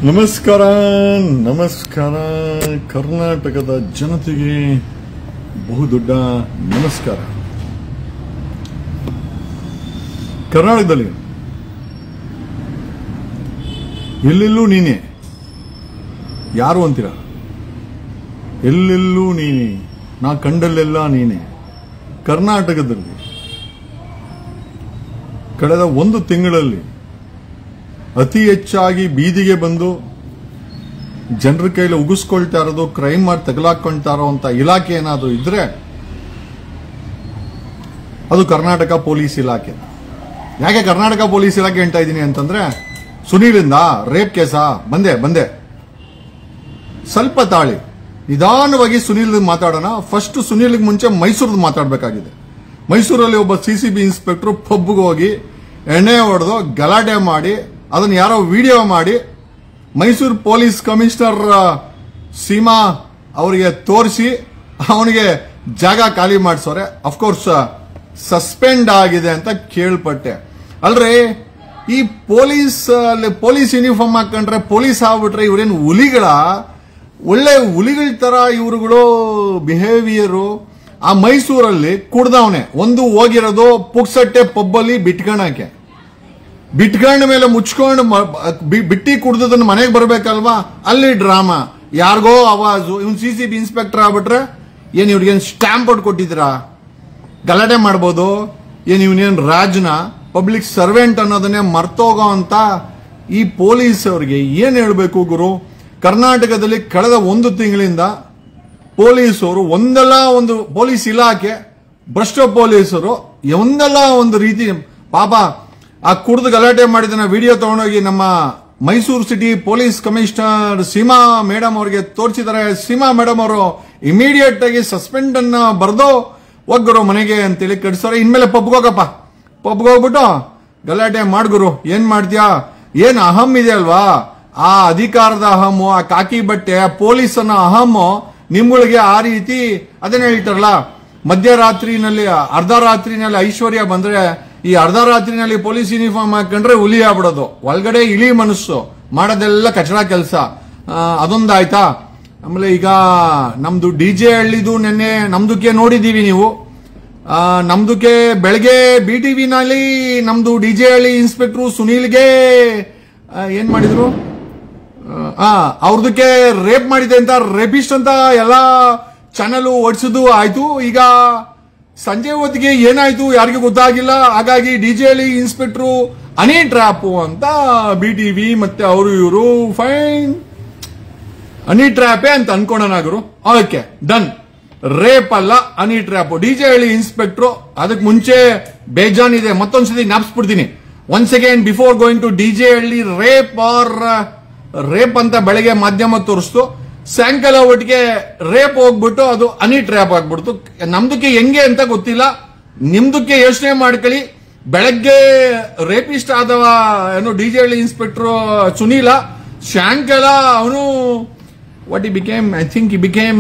ನಮಸ್ಕಾರ ನಮಸ್ಕಾರ ಕರ್ನಾಟಕದ ಜನತೆಗೆ ಬಹುದೊಡ್ಡ ನಮಸ್ಕಾರ. ಕರ್ನಾಟಕದಲ್ಲಿ ಎಲ್ಲೆಲ್ಲೂ ನೀನೆ ಯಾರು ಅಂತೀರ? ಎಲ್ಲೆಲ್ಲೂ ನೀನೆ, ನಾ ಕಂಡಲ್ಲೆಲ್ಲ ನೀನೆ. ಕರ್ನಾಟಕದಲ್ಲಿ ಕಳೆದ ಒಂದು ತಿಂಗಳಲ್ಲಿ ಅತಿ ಹೆಚ್ಚಾಗಿ ಬೀದಿಗೆ ಬಂದು ಜನರ ಕೈಲಿ ಉಗಿಸ್ಕೊಳ್ತಾ ಇರೋದು, ಕ್ರೈಮ್ ಮಾಡಿ ತಗಲಾಕೊಳ್ತಾ ಇರೋಂಥ ಇಲಾಖೆ ಏನಾದರೂ ಇದ್ರೆ ಅದು ಕರ್ನಾಟಕ ಪೊಲೀಸ್ ಇಲಾಖೆ. ಯಾಕೆ ಕರ್ನಾಟಕ ಪೊಲೀಸ್ ಇಲಾಖೆ ಹೇಳ್ತಾ ಇದ್ದೀನಿ ಅಂತಂದ್ರೆ, ಸುನೀಲಿಂದ ರೇಪ್ ಕೇಸಾ ಬಂದೆ ಸ್ವಲ್ಪ ತಾಳಿ, ನಿಧಾನವಾಗಿ ಸುನೀಲ್ ಮಾತಾಡೋಣ. ಫಸ್ಟ್ ಸುನೀಲ್ಗೆ ಮುಂಚೆ ಮೈಸೂರ್ದು ಮಾತಾಡಬೇಕಾಗಿದೆ. ಮೈಸೂರಲ್ಲಿ ಒಬ್ಬ ಸಿಸಿಬಿ ಇನ್ಸ್ಪೆಕ್ಟರ್ ಪಬ್ಗೆ ಹೋಗಿ ಎಣ್ಣೆ ಹೊಡೆದು ಗಲಾಟೆ ಮಾಡಿ ಅದನ್ನು ಯಾರೋ ವಿಡಿಯೋ ಮಾಡಿ ಮೈಸೂರು ಪೊಲೀಸ್ ಕಮಿಷನರ್ ಸೀಮಾ ಅವರಿಗೆ ತೋರಿಸಿ ಅವನಿಗೆ ಜಾಗ ಖಾಲಿ ಮಾಡಿಸೋರೆ. ಅಫ್ಕೋರ್ಸ್ ಸಸ್ಪೆಂಡ್ ಆಗಿದೆ ಅಂತ ಕೇಳ್ಪಟ್ಟೆ. ಅಲ್ರಿ, ಈ ಪೊಲೀಸ್ ಯೂನಿಫಾರ್ಮ್ ಹಾಕೊಂಡ್ರೆ ಪೊಲೀಸ್ ಆಗ್ಬಿಟ್ರೆ ಇವ್ರೇನು ಹುಲಿಗಳ? ಒಳ್ಳೆ ಹುಲಿಗಳ ತರ ಇವ್ರುಗಳು ಬಿಹೇವಿಯರು. ಆ ಮೈಸೂರಲ್ಲಿ ಕುಡ್ದವನೆ ಒಂದು ಹೋಗಿರೋದು ಪುಕ್ಸಟ್ಟೆ ಪಬ್ಬಲ್ಲಿ ಬಿಟ್ಕೊಂಡ ಮೇಲೆ ಮುಚ್ಕೊಂಡು ಬಿಟ್ಟಿ ಕುಡ್ದದನ್ನ ಮನೆಗೆ ಬರ್ಬೇಕಲ್ವಾ, ಅಲ್ಲಿ ಡ್ರಾಮಾ. ಯಾರಿಗೋ ಆವಾಜು, ಇವನ್ ಸಿಸಿಬಿ ಇನ್ಸ್ಪೆಕ್ಟರ್ ಆಗ್ಬಿಟ್ರೆ ಏನ್ ಇವ್ರಿಗೇನು ಸ್ಟ್ಯಾಂಪ್ ಔಟ್ ಕೊಟ್ಟಿದ್ದೀರಾ? ಗಲಾಟೆ ಮಾಡ್ಬೋದು. ಏನ್ ಇವನೇನ್ ರಾಜ್ನ ಪಬ್ಲಿಕ್ ಸರ್ವೆಂಟ್ ಅನ್ನೋದನ್ನೇ ಮರ್ತೋಗೋ ಅಂತ ಈ ಪೊಲೀಸ್ ಅವರಿಗೆ ಏನ್ ಹೇಳ್ಬೇಕು ಗುರು? ಕರ್ನಾಟಕದಲ್ಲಿ ಕಳೆದ ಒಂದು ತಿಂಗಳಿಂದ ಪೊಲೀಸರು ಒಂದಲ್ಲ ಒಂದು, ಪೊಲೀಸ್ ಇಲಾಖೆ ಭ್ರಷ್ಟ ಪೊಲೀಸರು ಒಂದಲ್ಲ ಒಂದು ರೀತಿ ಪಾಪ ಆ ಕುಡಿದು ಗಲಾಟೆ ಮಾಡಿದ ವಿಡಿಯೋ ತಗೊಂಡೋಗಿ ನಮ್ಮ Mysuru city police commissioner Seema madam ಅವರಿಗೆ ತೋರಿಸಿದ್ದಾರೆ. ಸೀಮಾ ಮೇಡಮ್ ಅವರು ಇಮಿಡಿಯೇಟ್ ಆಗಿ ಸಸ್ಪೆಂಡ್ ಅನ್ನ ಬರೆದು ಹೋಗ್ರು ಮನೆಗೆ ಅಂತೇಳಿ ಕಳಿಸ್ತಾರೆ. ಇನ್ಮೇಲೆ ಪಬ್ಗೋಗಪ್ಪ, ಪಬ್ಗೆ ಹೋಗ್ಬಿಟ್ಟು ಗಲಾಟೆ ಮಾಡ್ಗುರು. ಏನ್ ಮಾಡ್ತೀಯಾ? ಏನ್ ಅಹಂ ಇದೆ ಅಲ್ವಾ, ಆ ಅಧಿಕಾರದ ಅಹಮ್ಮು, ಆ ಕಾಕಿ ಬಟ್ಟೆ, ಪೊಲೀಸನ ಅಹಮ್ಮು ನಿಮ್ಗಳಿಗೆ ಆ ರೀತಿ. ಅದನ್ನ ಹೇಳ್ತಾರಲ್ಲ, ಮಧ್ಯರಾತ್ರಿನಲ್ಲಿ ಅರ್ಧ ರಾತ್ರಿನಲ್ಲಿ ಐಶ್ವರ್ಯ ಬಂದ್ರೆ ಈ ಅರ್ಧ ರಾತ್ರಿನಲ್ಲಿ ಪೊಲೀಸ್ ಯೂನಿಫಾರ್ಮ್ ಹಾಕೊಂಡ್ರೆ ಹುಲಿ ಆಗ್ಬಿಡೋದು. ಒಳಗಡೆ ಇಳಿ ಮನಸ್ಸು, ಮಾಡೋದೆಲ್ಲ ಕಚಡ ಕೆಲಸ. ಅದೊಂದಾಯ್ತಾ? ಆಮೇಲೆ ಈಗ ನಮ್ದು ಡಿಜೆ ಹಳ್ಳಿದು ನೆನ್ನೆ ನಮ್ದಕ್ಕೆ ನೋಡಿದೀವಿ ನೀವು. ನಮ್ದಕ್ಕೆ ಬೆಳಗ್ಗೆ BTV-ನಲ್ಲಿ ನಮ್ದು ಡಿಜೆ ಹಳ್ಳಿ ಇನ್ಸ್ಪೆಕ್ಟರ್ ಸುನೀಲ್ಗೆ ಏನ್ ಮಾಡಿದ್ರು, ಅವ್ರದಕ್ಕೆ ರೇಪ್ ಮಾಡಿದೆ ಅಂತ, ರೇಪಿಸ್ಟ್ ಅಂತ ಎಲ್ಲ ಚಾನಲ್ ಓಡಿಸಿದ್ದು ಆಯ್ತು. ಈಗ ಸಂಜೆ ಹೊತ್ತಿಗೆ ಏನಾಯ್ತು ಯಾರಿಗೂ ಗೊತ್ತಾಗಿಲ್ಲ. ಹಾಗಾಗಿ ಡಿಜೆ ಹಳ್ಳಿ ಇನ್ಸ್ಪೆಕ್ಟರ್ ಹನಿ ಟ್ರ್ಯಾಪ್ ಅಂತ BTV ಮತ್ತೆ ಅವರು ಇವರು ಫೈನ್ ಹನಿ ಟ್ರ್ಯಾಪೇ ಅಂತ ಅನ್ಕೊಂಡನಾಗರು. Okay, done. ರೇಪ್ ಅಲ್ಲ, honey trap. DJ Halli inspector ಅದಕ್ಕೆ ಮುಂಚೆ ಬೇಜಾನಿದೆ. ಮತ್ತೊಂದ್ಸತಿ ಜ್ಞಾಪಿಸ್ಬಿಡ್ತೀನಿ. Once again before going to DJ Halli rape ಅಂತ ಬೆಳಗ್ಗೆ ಮಾಧ್ಯಮ ತೋರಿಸ್ತು. ಸಾಯಂಕಾಲ ಒಟ್ಟಿಗೆ ರೇಪ್ ಹೋಗ್ಬಿಟ್ಟು ಅದು ಹನಿ ಟ್ರ್ಯಾಪ್ ಆಗ್ಬಿಡ್ತು. ನಮ್ದಕ್ಕೆ ಹೆಂಗೆ ಅಂತ ಗೊತ್ತಿಲ್ಲ, ನಿಮ್ದಕ್ಕೆ ಯೋಚನೆ ಮಾಡ್ಕೊಳ್ಳಿ. ಬೆಳಗ್ಗೆ ರೇಪಿಸ್ಟ್ ಆದವ ಏನು ಡಿಜೆ ಹಳ್ಳಿ ಇನ್ಸ್ಪೆಕ್ಟರ್ ಸುನೀಲ, ಸಾಯಂಕಾಲ ಅವನು ವಾಟ್ ಈ ಬಿಕೇಮ್, ಐ ಥಿಂಕ್ ಈ became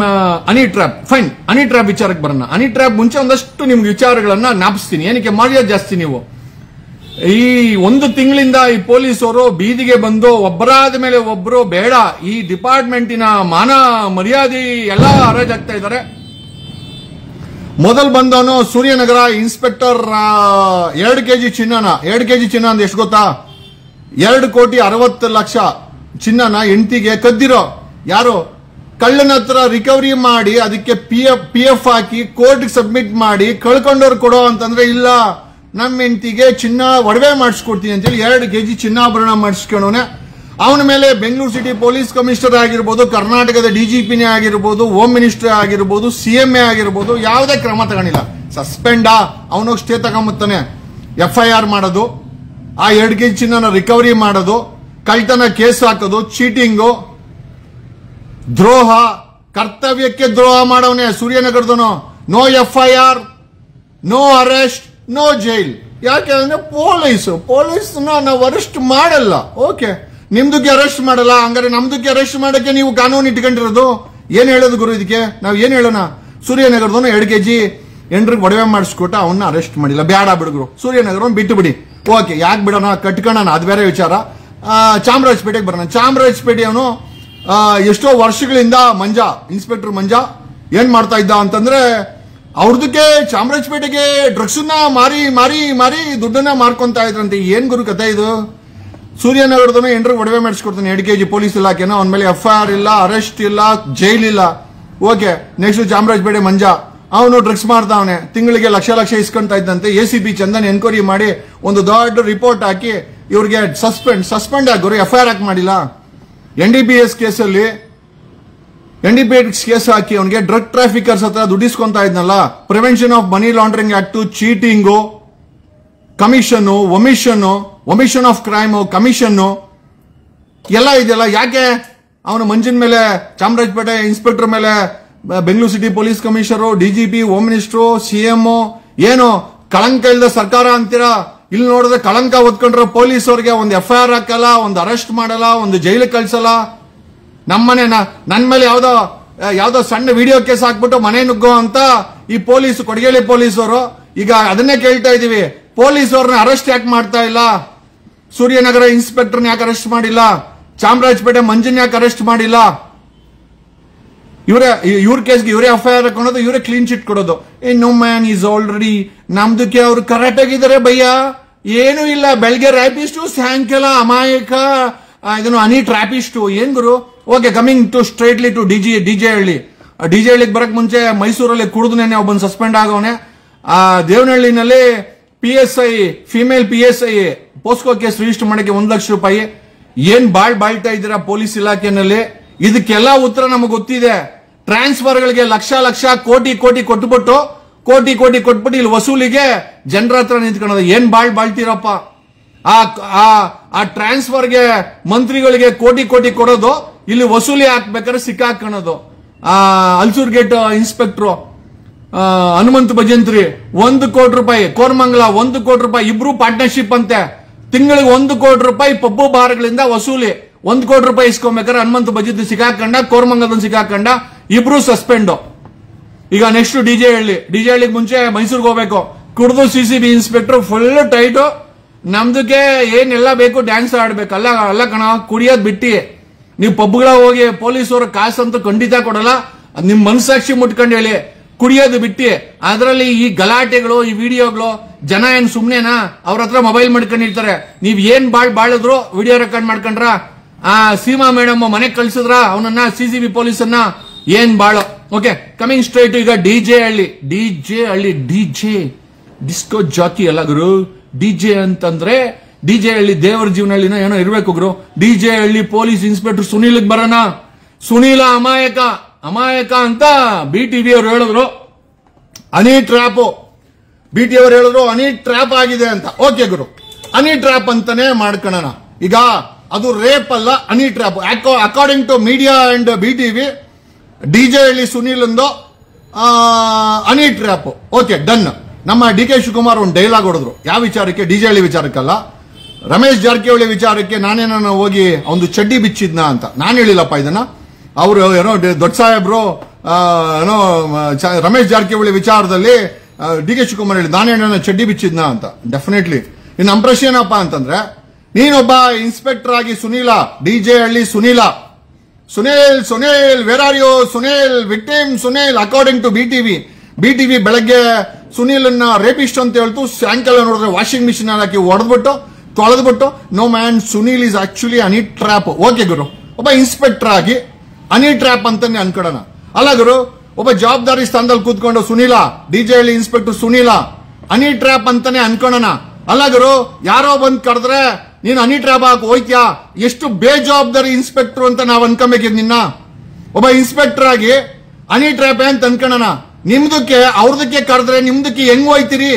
honey trap. Fine, honey trap ವಿಚಾರಕ್ಕೆ ಬರೋಣ. ಹನಿ ಟ್ರ್ಯಾಪ್ ಮುಂಚೆ ಒಂದಷ್ಟು ನಿಮ್ಗೆ ವಿಚಾರಗಳನ್ನ ಜ್ಞಾಪಿಸ್ತೀನಿ. ಏನಕ್ಕೆ ಮರ್ಯಾದೆ ಜಾಸ್ತಿ ನೀವು. ಈ ಒಂದು ತಿಂಗಳಿಂದ ಈ ಪೊಲೀಸರು ಬೀದಿಗೆ ಬಂದು ಒಬ್ಬರಾದ ಮೇಲೆ ಒಬ್ಬರು ಬೇಡ, ಈ ಡಿಪಾರ್ಟ್ಮೆಂಟಿನ ಮಾನ ಮರ್ಯಾದೆ ಎಲ್ಲ ಹರಾಜಾಗ್ತಾ ಇದ್ದಾರೆ. ಮೊದಲು ಬಂದವನು ಸೂರ್ಯನಗರ ಇನ್ಸ್ಪೆಕ್ಟರ್ 2 ಕೆಜಿ ಚಿನ್ನನ, 2 ಕೆಜಿ ಚಿನ್ನ ಅಂದ್ರೆ ಎಷ್ಟು ಗೊತ್ತಾ? 2,60,00,000 ಚಿನ್ನನ ಹೆಂಡತಿಗೆ ಕದ್ದಿರೋ ಯಾರು? ಕಳ್ಳನ ಹತ್ರ ರಿಕವರಿ ಮಾಡಿ ಅದಕ್ಕೆ PF ಹಾಕಿ ಕೋರ್ಟ್ಗೆ ಸಬ್ಮಿಟ್ ಮಾಡಿ ಕಳ್ಕೊಂಡವ್ರು ಕೊಡೋ ಅಂತಂದ್ರೆ ಇಲ್ಲ, ನಮ್ಮ ಹೆಂಡತಿಗೆ ಚಿನ್ನ ಒಡವೆ ಮಾಡಿಸ್ಕೊಡ್ತೀನಿ ಅಂತೇಳಿ 2 ಕೆಜಿ ಚಿನ್ನಾಭರಣ ಮಾಡಿಸ್ಕೊಂಡವನೆ. ಅವನ ಮೇಲೆ ಬೆಂಗಳೂರು ಸಿಟಿ ಪೊಲೀಸ್ ಕಮಿಷನರ್ ಆಗಿರ್ಬೋದು, ಕರ್ನಾಟಕದ DGPನೇ ಆಗಿರ್ಬೋದು, ಹೋಮ್ ಮಿನಿಸ್ಟರ್ ಆಗಿರ್ಬೋದು, CMA ಆಗಿರ್ಬೋದು, ಯಾವುದೇ ಕ್ರಮ ತಗೊಂಡಿಲ್ಲ. ಸಸ್ಪೆಂಡ್. ಅವನು ಸ್ಟೇ ತಗೊಂಬತ್ತಾನೆ, FIR ಮಾಡೋದು, ಆ 2 ಕೆಜಿ ಚಿನ್ನನ ರಿಕವರಿ ಮಾಡೋದು, ಕಳ್ತನ ಕೇಸ್ ಹಾಕೋದು, ಚೀಟಿಂಗು, ದ್ರೋಹ, ಕರ್ತವ್ಯಕ್ಕೆ ದ್ರೋಹ ಮಾಡವನೆ ಸೂರ್ಯನಗರದನು. No FIR, no arrest, no jail. ಯಾಕೆ ಅಂದ್ರೆ ಪೊಲೀಸ್ನ ನಾವು ಅರೆಸ್ಟ್ ಮಾಡಲ್ಲ. ಓಕೆ, ನಿಮ್ದಕ್ಕೆ ಅರೆಸ್ಟ್ ಮಾಡಲ್ಲ, ಹಂಗಾರೆ ನಮ್ದಕ್ಕೆ ಅರೆಸ್ಟ್ ಮಾಡಕ್ಕೆ ನೀವು ಕಾನೂನು ಇಟ್ಕೊಂಡಿರೋದು. ಏನ್ ಹೇಳೋದು ಗುರು ಇದಕ್ಕೆ? ನಾವು ಏನ್ ಹೇಳೋಣ? ಸೂರ್ಯನಗರದವನು 2 ಕೆಜಿ ಎಂಟ್ರಿಗೆ ಒಡವೆ ಮಾಡಿಸ್ಕೊಟ್ಟ, ಅವನ್ನ ಅರೆಸ್ಟ್ ಮಾಡಿಲ್ಲ. ಬೇಡ ಬಿಡುಗರು, ಸೂರ್ಯನಗರವನ್ನು ಬಿಟ್ಟು ಬಿಡಿ. ಓಕೆ, ಯಾಕೆ ಬಿಡೋಣ, ಕಟ್ಕೊಳ್ಳೋಣ, ಅದು ಬೇರೆ ವಿಚಾರ. ಚಾಮರಾಜಪೇಟೆಗೆ ಬರೋಣ. ಚಾಮರಾಜಪೇಟೆ ಅವನು ಎಷ್ಟೋ ವರ್ಷಗಳಿಂದ ಇನ್ಸ್ಪೆಕ್ಟರ್ ಮಂಜಾ ಏನ್ ಮಾಡ್ತಾ ಇದ್ದ ಅಂತಂದ್ರೆ, ಅವ್ರದಕ್ಕೆ ಚಾಮರಾಜಪೇಟೆಗೆ ಡ್ರಗ್ಸ್ ಮಾರಿ ಮಾರಿ ಮಾರಿ ದುಡ್ಡನ್ನ ಮಾರ್ಕೊಂತ ಇದ್ರಂತೆ. ಏನ್ ಗುರು ಕಥೆ ಇದು? ಸೂರ್ಯನಗರದವನು ಎಂಟ್ರಿಗೆ ಒಡವೆ ಮಾಡಿಸ್ಕೊಡ್ತಾನೆ 2 kg ಪೊಲೀಸ್ ಇಲಾಖೆನ, ಅವನ ಮೇಲೆ FIR ಇಲ್ಲ, ಅರೆಸ್ಟ್ ಇಲ್ಲ, ಜೈಲ್ ಇಲ್ಲ. ಓಕೆ, ನೆಕ್ಸ್ಟ್ ಚಾಮರಾಜಪೇಟೆ ಮಂಜಾ ಅವನು ಡ್ರಗ್ಸ್ ಮಾಡ್ತಾವನೆ, ತಿಂಗಳಿಗೆ ಲಕ್ಷ ಲಕ್ಷ ಇಸ್ಕೊಂತ ಇದ್ದಂತೆ. ACP ಚಂದನ್ ಎನ್ಕ್ವೈರಿ ಮಾಡಿ ಒಂದು ದೊಡ್ಡ ರಿಪೋರ್ಟ್ ಹಾಕಿ ಇವ್ರಿಗೆ ಸಸ್ಪೆಂಡ್ ಆಗೋರು, FIR ಹಾಕಿ ಮಾಡಿಲ್ಲ. NDPS ಕೇಸಲ್ಲಿ NDPS ಕೇಸ್ ಹಾಕಿ ಅವನಿಗೆ ಡ್ರಗ್ ಟ್ರಾಫಿಕರ್ಸ್ ಹತ್ರ ದುಡ್ಡಿಸ್ಕೊಂತ ಇದ್ನಲ್ಲ, prevention of money laundering act, cheating, commission, omission of crime, commission ಎಲ್ಲ ಇದೆಯಲ್ಲ. ಯಾಕೆ ಅವನು ಮಂಜಿನ ಮೇಲೆ, ಚಾಮರಾಜಪೇಟೆ ಇನ್ಸ್ಪೆಕ್ಟರ್ ಮೇಲೆ Bengaluru city police commissioner, DGP, home minister, CM ಏನು ಕಳಂಕ ಇಲ್ಲದ ಸರ್ಕಾರ ಅಂತೀರಾ? ಇಲ್ಲಿ ನೋಡಿದ್ರೆ ಕಳಂಕ ಹೊತ್ಕೊಂಡ್ರೆ ಪೊಲೀಸ್ ಅವ್ರಿಗೆ ಒಂದು FIR ಹಾಕಲ್ಲ, ಒಂದು ಅರೆಸ್ಟ್ ಮಾಡಲ್ಲ, ಒಂದು ಜೈಲಿಗೆ ಕಳ್ಸಲ್ಲ. ನನ್ನ ಮೇಲೆ ಯಾವ್ದೋ ಸಣ್ಣ ವಿಡಿಯೋ ಕೇಸ್ ಹಾಕ್ಬಿಟ್ಟು ಮನೆ ನುಗ್ಗೋ ಅಂತ ಈ ಪೊಲೀಸ್, ಕೊಡಗೇಳಿ ಪೊಲೀಸರು ಈಗ ಅದನ್ನೇ ಕೇಳ್ತಾ ಇದೀವಿ. ಪೊಲೀಸ್ ಅವ್ರನ್ನ ಅರೆಸ್ಟ್ ಯಾಕೆ ಮಾಡ್ತಾ ಇಲ್ಲ? ಸೂರ್ಯನಗರ ಇನ್ಸ್ಪೆಕ್ಟರ್ನ ಯಾಕೆ ಅರೆಸ್ಟ್ ಮಾಡಿಲ್ಲ? ಚಾಮರಾಜಪೇಟೆ ಮಂಜನ್ ಯಾಕೆ ಅರೆಸ್ಟ್ ಮಾಡಿಲ್ಲ? ಇವ್ರ ಕೇಸ್ಗೆ ಇವರೇ FIR ಹಾಕೋದು, ಇವರೇ ಕ್ಲೀನ್ ಚಿಟ್ ಕೊಡೋದು. ನೋ ಮ್ಯಾನ್ ಈಸ್ ಆಲ್ರೆಡಿ ನಮ್ದಕ್ಕೆ ಅವ್ರು ಕರೆಕ್ಟ್ ಆಗಿದ್ದಾರೆ ಭಯ್ಯ, ಏನು ಇಲ್ಲ. ಬೆಳಗ್ಗೆ ರ್ಯಾಪಿಸ್ಟು, ಸಾಯಂಕಾಲ ಅಮಾಯಕ ಇದನ್ನು ಹನಿ ಟ್ರಾಪಿಸ್ಟು. ಏನ್ ಗುರು? Okay, coming to straightly to DJ ಹಳ್ಳಿಗೆ ಬರಕ್ ಮುಂಚೆ ಮೈಸೂರಲ್ಲಿ ಕುಡಿದ್ನೇನೆ ಒಬ್ಬನ್ ಸಸ್ಪೆಂಡ್ ಆಗವನೆ. ದೇವನಹಳ್ಳಿನಲ್ಲಿ PSI female PSI POCSO case register ಮಾಡಕ್ಕೆ 1 ಲಕ್ಷ ರೂಪಾಯಿ. ಏನ್ ಬಾಳ್ತಾ ಇದ್ದೀರಾ ಪೊಲೀಸ್ ಇಲಾಖೆನಲ್ಲಿ? ಇದಕ್ಕೆಲ್ಲ ಉತ್ತರ ನಮಗೆ ಗೊತ್ತಿದೆ. ಟ್ರಾನ್ಸ್ಫರ್ಗಳಿಗೆ ಲಕ್ಷ ಲಕ್ಷ ಕೋಟಿ ಕೊಟ್ಬಿಟ್ಟು ಇಲ್ಲಿ ವಸೂಲಿಗೆ ಜನರ ಹತ್ರ ನಿಂತ್ಕೊಳ್ಳೋದು. ಏನ್ ಬಾಳ್ತೀರಪ್ಪ? ಆ ಟ್ರಾನ್ಸ್ಫರ್ಗೆ ಮಂತ್ರಿಗಳಿಗೆ ಕೋಟಿ ಕೊಡೋದು, ಇಲ್ಲಿ ವಸೂಲಿ ಹಾಕ್ಬೇಕಾದ್ರೆ ಸಿಕ್ಕಾಕೊಳ್ಳೋದು. ಅಲ್ಸೂರ್ ಗೇಟ್ ಇನ್ಸ್ಪೆಕ್ಟರ್ ಹನುಮಂತ ಭಜಂತ್ರಿ 1 ಕೋಟಿ ರೂಪಾಯಿ, ಕೋರಮಂಗಲ 1 ಕೋಟಿ ರೂಪಾಯಿ, ಇಬ್ರು ಪಾರ್ಟ್ನರ್ಶಿಪ್ ಅಂತೆ. ತಿಂಗಳಿಗೆ 1 ಕೋಟಿ ರೂಪಾಯಿ ಪಬ್ಬು ಬಾರ್ಗಳಿಂದ ವಸೂಲಿ. 1 ಕೋಟಿ ರೂಪಾಯಿ ಇಸ್ಕೊಬೇಕಾದ್ರೆ ಹನುಮಂತ ಭಜಂತ್ರಿ ಸಿಕ್ಕಾಕೊಂಡ, ಕೋರಮಂಗಲದ ಸಿಕ್ಕಾಕೊಂಡ, ಇಬ್ರು ಸಸ್ಪೆಂಡ್. ಈಗ ನೆಕ್ಸ್ಟ್ ಡಿಜೆ ಹಳ್ಳಿಗೆ ಮುಂಚೆ ಮೈಸೂರಿಗೆ ಹೋಗ್ಬೇಕು. ಕುಡ್ದು CCB ಇನ್ಸ್ಪೆಕ್ಟರ್ ಫುಲ್ ಟೈಟು. ನಮ್ದಕ್ಕೆ ಏನೆಲ್ಲ ಬೇಕು ಡ್ಯಾನ್ಸ್ ಆಡ್ಬೇಕು. ಅಲ್ಲ ಕಣ, ಕುಡಿಯೋದ್ ಬಿಟ್ಟಿ ನೀವು ಪಬ್ಗಳ ಹೋಗಿ ಪೊಲೀಸರು ಕಾಸಂತೂ ಖಂಡಿತ ಕೊಡಲ್ಲ. ನಿಮ್ ಮನಸ್ಸಾಕ್ಷಿ ಮುಟ್ಕೊಂಡು ಹೇಳಿ, ಕುಡಿಯೋದು ಬಿಟ್ಟಿ. ಅದರಲ್ಲಿ ಈ ಗಲಾಟೆಗಳು, ಈ ವಿಡಿಯೋಗಳು, ಜನ ಏನ್ ಸುಮ್ನೆನಾ? ಅವ್ರ ಹತ್ರ ಮೊಬೈಲ್ ಮಾಡ್ಕೊಂಡಿರ್ತಾರೆ. ನೀವ್ ಏನ್ ಬಾಳಿದ್ರು ವಿಡಿಯೋ ರೆಕಾರ್ಡ್ ಮಾಡ್ಕೊಂಡ್ರ? ಸೀಮಾ ಮೇಡಮ್ ಮನೆಗೆ ಕಳ್ಸಿದ್ರ ಅವನನ್ನ, CCB ಪೊಲೀಸನ್ನ? ಏನ್ ಬಾಳು. ಓಕೆ, ಕಮಿಂಗ್ ಸ್ಟ್ರೈಟ್ ಈಗ ಡಿಜೆ ಹಳ್ಳಿ ಡಿಸ್ಕೋ ಜಾಕಿ ಅಲ್ಲ ಗುರು. DJ ಅಂತಂದ್ರೆ DJ ಹಳ್ಳಿ ದೇವರ ಜೀವನಹಳ್ಳಿನ ಏನೋ ಇರ್ಬೇಕು ಗುರು. DJ ಹಳ್ಳಿ ಪೊಲೀಸ್ ಇನ್ಸ್ಪೆಕ್ಟರ್ ಸುನೀಲ್ ಬರೋಣ. ಸುನೀಲ ಅಮಾಯಕ ಅಂತ BTV ಅವರು ಹೇಳಿದ್ರು. ಹನಿ ಟ್ರ್ಯಾಪ್ BT ಅವರು ಹೇಳಿದ್ರು, ಹನಿ ಟ್ರ್ಯಾಪ್ ಆಗಿದೆ ಅಂತ. ಓಕೆ ಗುರು, ಹನಿ ಟ್ರ್ಯಾಪ್ ಅಂತಾನೆ ಮಾಡ್ಕೊಳ್ಳೋಣ. ಈಗ ಅದು ರೇಪ್ ಅಲ್ಲ, honey trap. According to media and BTV, DJ Halli Sunil ಒಂದು ಹನಿ ಟ್ರ್ಯಾಪ್. Okay, done. ನಮ್ಮ DK ಶಿವಕುಮಾರ್ ಒಂದು ಡೈಲಾಗ್ ಹೊಡೆದ್ರು. ಯಾವ ವಿಚಾರಕ್ಕೆ? DJ ಹಳ್ಳಿ ವಿಚಾರಕ್ಕಲ್ಲ, ರಮೇಶ್ ಜಾರಕಿಹೊಳಿ ವಿಚಾರಕ್ಕೆ. ನಾನೇನೋ ಹೋಗಿ ಒಂದು ಚಡ್ಡಿ ಬಿಚ್ಚಿದ್ನ ಅಂತ ನಾನು ಹೇಳಿಲ್ಲಪ್ಪ ಇದನ್ನ. ಅವರು ಏನೋ ದೊಡ್ಡ ಸಾಹೇಬ್ರು ಏನೋ ರಮೇಶ್ ಜಾರಕಿಹೊಳಿ ವಿಚಾರದಲ್ಲಿ DK ಶಿವಕುಮಾರ್ ಹೇಳಿ ನಾನೇನೋ ಚಡ್ಡಿ ಬಿಚ್ಚಿದ್ನ ಅಂತ. ಡೆಫಿನೆಟ್ಲಿ ಇನ್ನು ಇಂಪ್ರೆಷನ್ ಏನಪ್ಪ ಅಂತಂದ್ರೆ, ನೀನೊಬ್ಬ ಇನ್ಸ್ಪೆಕ್ಟರ್ ಆಗಿ DJ Halli Sunil, where are you Sunil? Victim Sunil according to BTV ಬೆಳಗ್ಗೆ ಸುನೀಲ್ ರೇಪಿಸ್ಟ್ ಅಂತ ಹೇಳ್ತು, ಸಾಯಂಕಾಲ ನೋಡಿದ್ರೆ ವಾಷಿಂಗ್ ಮಿಷಿನ್ ಹಾಕಿ ತೊಳೆದ್ಬಿಟ್ಟು no man, Sunil is actually honey trap. Okay ಗುರು, ಒಬ್ಬ ಇನ್ಸ್ಪೆಕ್ಟರ್ ಆಗಿ ಹನಿ ಟ್ರ್ಯಾಪ್ ಅಂತಾನೆ ಅನ್ಕೊಳ್ಳೋಣ. ಅಲ್ಲ ಗುರು, ಒಬ್ಬ ಜವಾಬ್ದಾರಿ ಸ್ಥಾನದಲ್ಲಿ ಕೂತ್ಕೊಂಡು DJ ಹಳ್ಳಿ ಇನ್ಸ್ಪೆಕ್ಟರ್ ಸುನೀಲ ಹನಿ ಟ್ರ್ಯಾಪ್ ಅಂತಾನೆ ಅನ್ಕೊಳ್ಳೋಣ. ಅಲ್ಲ ಗುರು, ಯಾರೋ ಬಂದ್ ಕರೆದ್ರೆ ನೀನು ಹನಿ ಟ್ರ್ಯಾಪ್ ಹಾಕಿ ಹೋಯ್ತ್ಯಾ? ಎಷ್ಟು ಬೇಜವಾಬ್ದಾರಿ ಇನ್ಸ್ಪೆಕ್ಟರ್ ಅಂತ ನಾವ್ ಅನ್ಕೊಬೇಕಿದ್ ನಿನ್ನ. ಒಬ್ಬ ಇನ್ಸ್ಪೆಕ್ಟರ್ ಆಗಿ ಹನಿ ಟ್ರ್ಯಾಪ್ ಅಂತ ಅನ್ಕೊಳ್ಳೋಣ. ನಿಮ್ದಕ್ಕೆ ಅವ್ರದಕ್ಕೆ ಕರೆದ್ರೆ ನಿಮ್ದಕ್ಕೆ ಹೆಂಗ್ ಹೋಯ್ತಿರಿ?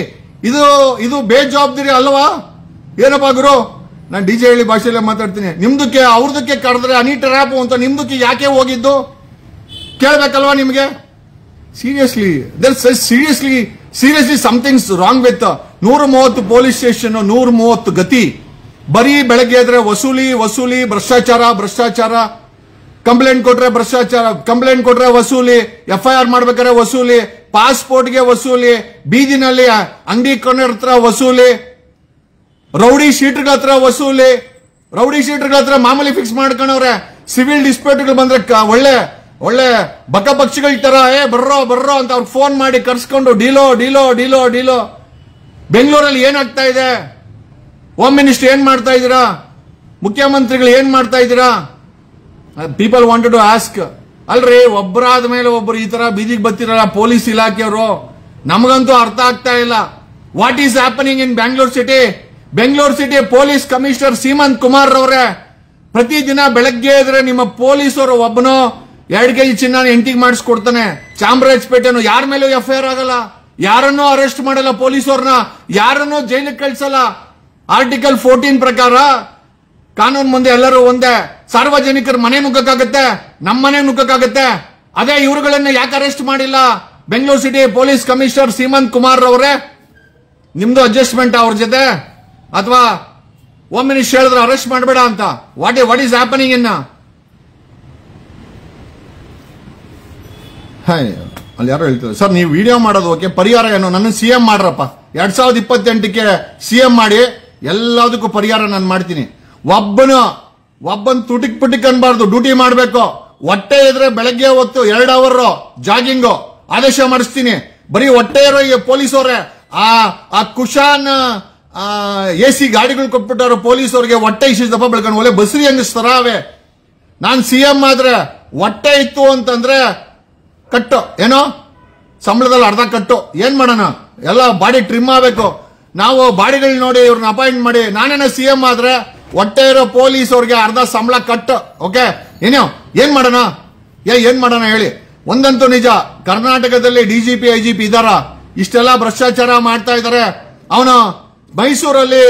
ಇದು ಬೇಜವಾಬ್ದಾರಿ ಅಲ್ವಾ? ಏನಪ್ಪಾ ಗುರು, ನಾನು DJ ಹಳ್ಳಿ ಭಾಷೆಯಲ್ಲೇ ಮಾತಾಡ್ತೀನಿ. ನಿಮ್ದಕ್ಕೆ ಅವ್ರದಕ್ಕೆ ಕರೆದ್ರೆ ಹನಿ ಟ್ರ್ಯಾಪ್ ಅಂತ ನಿಮ್ದಕ್ಕೆ ಯಾಕೆ ಹೋಗಿದ್ದು ಕೇಳ್ಬೇಕಲ್ವಾ ನಿಮ್ಗೆ? Seriously somethings wrong with 130 police station, 130 ಗತಿ. ಬರೀ ಬೆಳಗ್ಗೆ ಎದ್ರೆ ವಸೂಲಿ, ಭ್ರಷ್ಟಾಚಾರ, ಕಂಪ್ಲೇಂಟ್ ಕೊಟ್ರೆ ಭ್ರಷ್ಟಾಚಾರ, ಕಂಪ್ಲೇಂಟ್ ಕೊಟ್ರೆ ವಸೂಲಿ, FIR ಮಾಡ್ಬೇಕಾದ್ರೆ ವಸೂಲಿ, ಪಾಸ್ಪೋರ್ಟ್ಗೆ ವಸೂಲಿ, ಬೀದಿನಲ್ಲಿ ಅಂಗಡಿ ಕೊನೆಯ ಹತ್ರ ವಸೂಲಿ, ರೌಡಿ ಶೀಟ್ಗಳ ಹತ್ರ ವಸೂಲಿ, ರೌಡಿ ಶೀಟರ್ಗಳ ಹತ್ರ ಮಾಮೂಲಿ ಫಿಕ್ಸ್ ಮಾಡ್ಕೊಂಡವ್ರೆ. ಸಿವಿಲ್ ಡಿಸ್ಪ್ಯೂಟ್ಗಳು ಬಂದ್ರೆ ಒಳ್ಳೆ ಒಳ್ಳೆ ಬಕ ಪಕ್ಷಿಗಳ ತರ ಬರ್ರೋ ಅಂತ ಅವ್ರಿಗೆ ಫೋನ್ ಮಾಡಿ ಕರ್ಸ್ಕೊಂಡು ಡೀಲೋ. ಬೆಂಗಳೂರಲ್ಲಿ ಏನಾಗ್ತಾ ಇದೆ? ಹೋಮ್ ಮಿನಿಸ್ಟರ್ ಏನ್ ಮಾಡ್ತಾ ಇದ್ದೀರಾ? ಮುಖ್ಯಮಂತ್ರಿಗಳು ಏನ್ ಮಾಡ್ತಾ ಇದ್ದೀರಾ? People wanted to ask. ಅಲ್ರಿ, ಒಬ್ಬರಾದ ಮೇಲೆ ಒಬ್ಬರು ಈ ತರ ಬೀದಿಗೆ ಬರ್ತಿರಲ್ಲ ಪೊಲೀಸ್ ಇಲಾಖೆಯವರು, ನಮಗಂತೂ ಅರ್ಥ ಆಗ್ತಾ ಇಲ್ಲ. What is happening in Bangalore city? Bengaluru city police commissioner Seemant Kumar ಅವರೇ, ಪ್ರತಿದಿನ ಬೆಳಗ್ಗೆ ಇದ್ರೆ ನಿಮ್ಮ ಪೊಲೀಸರು ಒಬ್ಬನು 2 kg ಚಿನ್ನ ಎಂಟಿಗೆ ಮಾಡಿಸ್ಕೊಡ್ತಾನೆ. ಚಾಮರಾಜಪೇಟೆನು ಯಾರ ಮೇಲೂ FIR ಆಗಲ್ಲ, ಯಾರನ್ನೂ ಅರೆಸ್ಟ್ ಮಾಡಲ್ಲ, ಪೊಲೀಸವ್ರನ್ನ ಯಾರನ್ನೂ ಜೈಲಿಗೆ ಕಳಿಸಲ್ಲ. ಆರ್ಟಿಕಲ್ 14 ಪ್ರಕಾರ ಕಾನೂನು ಮುಂದೆ ಎಲ್ಲರೂ ಒಂದೇ. ಸಾರ್ವಜನಿಕರ ಮನೆ ನುಗ್ಗಕ್ಕಾಗತ್ತೆ, ನಮ್ಮ ಮನೆ ನುಗ್ಗಕ್ಕಾಗತ್ತೆ. ಅದೇ ಇವರುಗಳನ್ನ ಯಾಕೆ ಅರೆಸ್ಟ್ ಮಾಡಿಲ್ಲ? Bengaluru city police commissioner Seemant Kumar ಅವರೇ, ನಿಮ್ದು ಅಡ್ಜಸ್ಟ್ಮೆಂಟ್ ಅವ್ರ ಜೊತೆ, ಅಥವಾ ಹೋಮ್ ಮಿನಿಸ್ಟರ್ ಹೇಳಿದ್ರೆ ಅರೆಸ್ಟ್ ಮಾಡಬೇಡ ಅಂತ? What is happening in? ಅಲ್ಲಿ ಯಾರೋ ಹೇಳ್ತಾರೆ, ಸರ್ ನೀವು ವಿಡಿಯೋ ಮಾಡೋದು ಓಕೆ, ಪರಿಹಾರ ಏನು? ನನ್ನ CM ಮಾಡ್ರಪ್ಪ, 2028ಕ್ಕೆ CM ಮಾಡಿ, ಎಲ್ಲದಕ್ಕೂ ಪರಿಹಾರ ನಾನು ಮಾಡ್ತೀನಿ. ಒಬ್ಬನ್ ತುಟಿಕ್ ಅನ್ಬಾರ್ದು, ಡ್ಯೂಟಿ ಮಾಡ್ಬೇಕು. ಹೊಟ್ಟೆ ಇದ್ರೆ ಬೆಳಗ್ಗೆ ಹೊತ್ತು 2 ಅವರ್ ಜಾಗಿಂಗು ಆದೇಶ ಮಾಡಿಸ್ತೀನಿ. ಬರೀ ಹೊಟ್ಟೆ ಇರೋ ಪೊಲೀಸವ್ರೆ, ಆ ಕುಶಾನ್ AC ಗಾಡಿಗಳು ಕೊಟ್ಬಿಟ್ಟಾರ ಪೊಲೀಸವ್ರಿಗೆ. ಹೊಟ್ಟೆ ಇಷ್ಟಿದಪ್ಪ ಬೆಳ್ಕೊಂಡು ಒಳ್ಳೆ ಬಸ್ರಿ ಹಂಗಿಸ್ತಾರ ಅವೇ. ನಾನ್ CM ಆದ್ರೆ ಹೊಟ್ಟೆ ಇತ್ತು ಅಂತಂದ್ರೆ ಕಟ್ಟು, ಏನೋ ಸಂಬಳದಲ್ಲಿ ಅರ್ಧ ಕಟ್ಟು. ಏನ್ ಮಾಡೋಣ? ಎಲ್ಲ ಬಾಡಿ ಟ್ರಿಮ್ ಆಗ್ಬೇಕು. ನಾವು ಬಾಡಿಗಳು ನೋಡಿ ಇವ್ರನ್ನ ಅಪಾಯಿಂಟ್ ಮಾಡಿ, ನಾನೇನ CM ಆದ್ರೆ ಹೊಟ್ಟೆ ಇರೋ ಪೊಲೀಸ್ ಅವ್ರಿಗೆ ಅರ್ಧ ಸಂಬಳ ಕಟ್ಟು. ಓಕೆ, ಏನ್ ಮಾಡೋಣ ಹೇಳಿ? ಒಂದಂತೂ ನಿಜ, ಕರ್ನಾಟಕದಲ್ಲಿ DGP IGP ಇದಾರ, ಇಷ್ಟೆಲ್ಲ ಭ್ರಷ್ಟಾಚಾರ ಮಾಡ್ತಾ ಇದಾರೆ. ಅವನು ಮೈಸೂರಲ್ಲಿ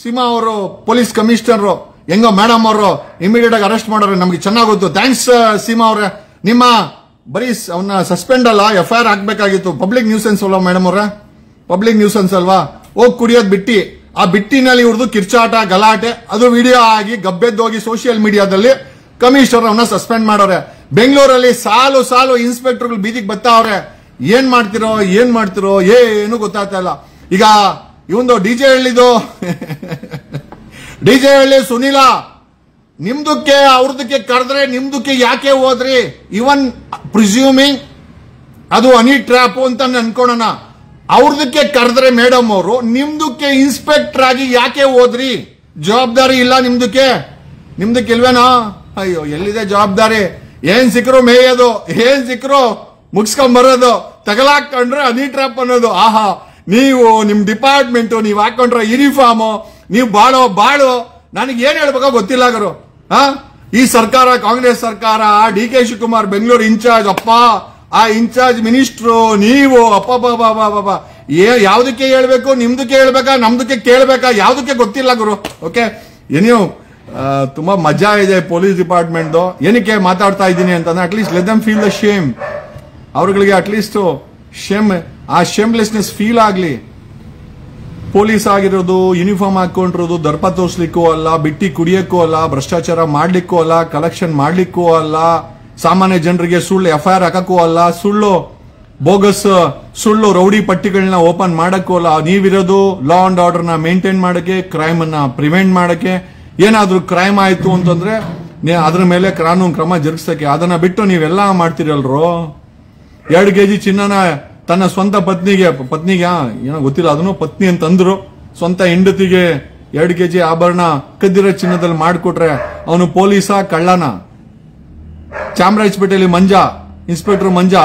ಸೀಮಾ ಅವರು ಪೊಲೀಸ್ ಕಮಿಷನರ್ ಹೆಂಗೋ ಮೇಡಮ್ ಅವರು ಇಮಿಡಿಯೇಟ್ ಆಗಿ ಅರೆಸ್ಟ್ ಮಾಡೋರು, ನಮ್ಗೆ ಚೆನ್ನಾಗಿ ಗೊತ್ತು. ಥ್ಯಾಂಕ್ಸ್ ಸೀಮಾ ಅವ್ರೆ. ನಿಮ್ಮ ಬರೀ ಅವನ್ನ ಸಸ್ಪೆಂಡ್ ಅಲ್ಲ, FIR ಹಾಕ್ಬೇಕಾಗಿತ್ತು. ಪಬ್ಲಿಕ್ ನ್ಯೂಸೆನ್ಸ್ ಅಲ್ವಾ ಮೇಡಮ್ ಅವ್ರೆ? ಪಬ್ಲಿಕ್ ನ್ಯೂಸೆನ್ಸ್ ಅಲ್ವಾ? ಹೋಗಿ ಕುಡಿಯೋದು ಬಿಟ್ಟಿ, ಆ ಬಿಟ್ಟಿನಲ್ಲಿ ಇವ್ರದ್ದು ಕಿರ್ಚಾಟ ಗಲಾಟೆ ಅದು ವಿಡಿಯೋ ಆಗಿ ಗಬ್ಬೆದ್ದೋಗಿ ಸೋಷಿಯಲ್ ಮೀಡಿಯಾದಲ್ಲಿ ಕಮಿಷನರ್ ಅವನ್ನ ಸಸ್ಪೆಂಡ್ ಮಾಡೋರೆ. ಬೆಂಗಳೂರಲ್ಲಿ ಸಾಲು ಇನ್ಸ್ಪೆಕ್ಟರ್ಗಳು ಬೀದಿಗೆ ಬರ್ತಾವ್ರೆ. ಏನ್ ಮಾಡ್ತಿರೋ ಏನು ಗೊತ್ತಾಗ್ತಾ ಇಲ್ಲ. ಈಗ ಇವಂದು DJ ಹಳ್ಳಿ ಸುನೀಲ, ನಿಮ್ದಕ್ಕೆ ಅವ್ರದಕ್ಕೆ ಕರೆದ್ರೆ ನಿಮ್ದಕ್ಕೆ ಯಾಕೆ ಹೋದ್ರಿ? ಇವನ್ ಪ್ರಿಸ್ಯೂಮಿಂಗ್ ಅದು ಹನಿ ಟ್ರ್ಯಾಪ್ ಅಂತ ಅನ್ಕೋಣ. ಅವ್ರದಕ್ಕೆ ಕರೆದ್ರೆ ಮೇಡಮ್ ಅವರು, ನಿಮ್ದಕ್ಕೆ ಇನ್ಸ್ಪೆಕ್ಟರ್ ಆಗಿ ಯಾಕೆ ಹೋದ್ರಿ? ಜವಾಬ್ದಾರಿ ಇಲ್ಲ ನಿಮ್ದಕ್ಕೆ ಇಲ್ವೇನೋ? ಅಯ್ಯೋ, ಎಲ್ಲಿದೆ ಜವಾಬ್ದಾರಿ? ಏನ್ ಸಿಕ್ಕರು ಮೇಯೋದು, ಏನ್ ಸಿಕ್ಕರು ಮುಗಿಸ್ಕೊಂಡ್ ಬರೋದು, ತಗಲಾಕೊಂಡ್ರೆ ಹನಿ ಟ್ರ್ಯಾಪ್ ಅನ್ನೋದು. ಆಹಾ, ನೀವು ನಿಮ್ ಡಿಪಾರ್ಟ್ಮೆಂಟ್ ನೀವು ಹಾಕೊಂಡ್ರೆ ಯೂನಿಫಾರ್ಮು, ನೀವು ಬಾಳು ನನಗೆ ಏನ್ ಹೇಳ್ಬೇಕೋ ಗೊತ್ತಿಲ್ಲ ಗುರು. ಈ ಸರ್ಕಾರ, ಕಾಂಗ್ರೆಸ್ ಸರ್ಕಾರ, DK ಶಿವಕುಮಾರ್ ಬೆಂಗಳೂರು ಇನ್ಚಾರ್ಜ್, ಅಪ್ಪ ಆ ಇನ್ಚಾರ್ಜ್ ಮಿನಿಸ್ಟ್ರು ನೀವು, ಅಪ್ಪ ಯಾವ್ದಕ್ಕೆ ಹೇಳ್ಬೇಕು? ನಿಮ್ದಕ್ಕೆ ಹೇಳ್ಬೇಕಾ, ನಮ್ದಕ್ಕೆ ಕೇಳ್ಬೇಕಾ? ಯಾವ್ದಕ್ಕೆ ಗೊತ್ತಿಲ್ಲ ಗುರು. ಓಕೆ, ಏನೋ ತುಂಬಾ ಮಜಾ ಇದೆ ಪೊಲೀಸ್ ಡಿಪಾರ್ಟ್ಮೆಂಟ್. ಏನಕ್ಕೆ ಮಾತಾಡ್ತಾ ಇದ್ದೀನಿ ಅಂತಂದ್ರೆ, at least let them feel the shame. ಅವ್ರಗಳಿಗೆ ಅಟ್ಲೀಸ್ಟ್ ಆ ಶೇಮ್ಲೆಸ್ನೆಸ್ ಫೀಲ್ ಆಗ್ಲಿ. ಪೊಲೀಸ್ ಆಗಿರೋದು, ಯೂನಿಫಾರ್ಮ್ ಹಾಕೊಂಡಿರೋದು ದರ್ಪ ತೋರ್ಸ್ಲಿಕ್ಕೂ ಅಲ್ಲ, ಬಿಟ್ಟಿ ಕುಡಿಯಕ್ಕೂ ಅಲ್ಲ, ಭ್ರಷ್ಟಾಚಾರ ಮಾಡ್ಲಿಕ್ಕೂ ಅಲ್ಲ, ಕಲೆಕ್ಷನ್ ಮಾಡ್ಲಿಕ್ಕೂ ಅಲ್ಲ, ಸಾಮಾನ್ಯ ಜನರಿಗೆ ಸುಳ್ಳು FIR ಹಾಕಕ್ಕೂ ಅಲ್ಲ, ಸುಳ್ಳು ರೌಡಿ ಪಟ್ಟಿಗಳನ್ನ ಓಪನ್ ಮಾಡಕ್ಕೂ ಅಲ್ಲ. ನೀವಿರೋದು ಲಾ ಅಂಡ್ ಆರ್ಡರ್ ನ ಮೇಂಟೈನ್ ಮಾಡಕ್ಕೆ, ಕ್ರೈಮ್ ಅನ್ನ ಪ್ರಿವೆಂಟ್ ಮಾಡಕ್ಕೆ. ಏನಾದ್ರೂ ಕ್ರೈಮ್ ಆಯ್ತು ಅಂತಂದ್ರೆ ಅದ್ರ ಮೇಲೆ ಕಾನೂನು ಕ್ರಮ ಜರುಗಿಸಕ್ಕೆ. ಅದನ್ನ ಬಿಟ್ಟು ನೀವೆಲ್ಲ ಮಾಡ್ತಿರಲ್ರೋ. 2 kg ಚಿನ್ನನ ತನ್ನ ಸ್ವಂತ ಪತ್ನಿಗೆ ಏನೋ ಗೊತ್ತಿಲ್ಲ, ಅದನ್ನು ಪತ್ನಿ ಅಂತಂದ್ರು, ಸ್ವಂತ ಹೆಂಡತಿಗೆ 2 kg ಆಭರಣ ಕದ್ದಿರೋ ಚಿನ್ನದಲ್ಲಿ ಮಾಡಿಕೊಟ್ರೆ ಅವನು ಪೊಲೀಸ ಕಳ್ಳನ? ಚಾಮರಾಜಪೇಟೆಯಲ್ಲಿ ಇನ್ಸ್ಪೆಕ್ಟರ್ ಮಂಜಾ